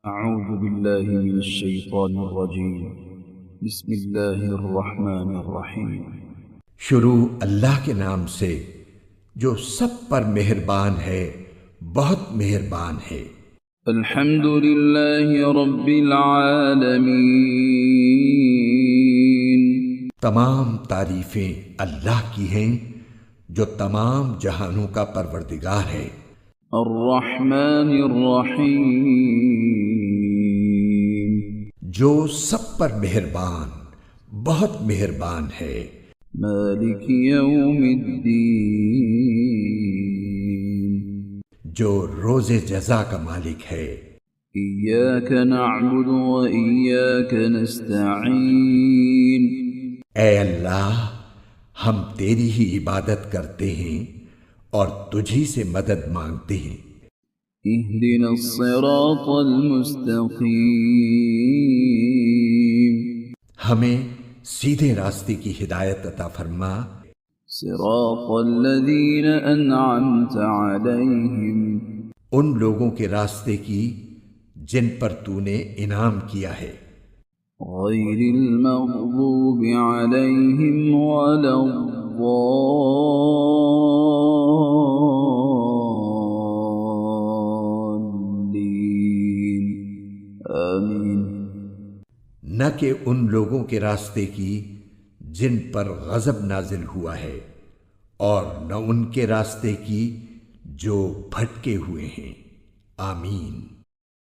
أعوذ بالله من الشيطان الرجيم بسم الله الرحمن الرحيم شروع اللہ کے نام سے جو سب پر مہربان ہے، بہت مہربان ہے۔ الحمد لله رب العالمين تمام تعریفیں اللہ کی ہیں جو تمام جہانوں کا پروردگار ہے۔ الرحمن الرحيم جو سب پر مہربان، بہت مہربان ہے۔ مالك يوم الدين جو روز جزا کا مالک ہے۔ إياك نعبد وإياك نستعين اے اللہ، ہم تیری ہی عبادت کرتے ہیں اور تجھی سے مدد مانگتے ہیں۔ اهدنا الصراط المستقيم ہمیں سیدھے راستے کی ہدایت عطا فرما۔ صراط الذين أنعمت عليهم ان لوگوں کے راستے کی جن پر تو نے انعام کیا ہے، غير المغضوب عليهم ولا الضالين آمين۔ نہ کہ ان لوگوں کے راستے کی جن پر غضب نازل ہوا ہے، اور نہ ان کے راستے کی جو بھٹکے ہوئے ہیں۔ آمین۔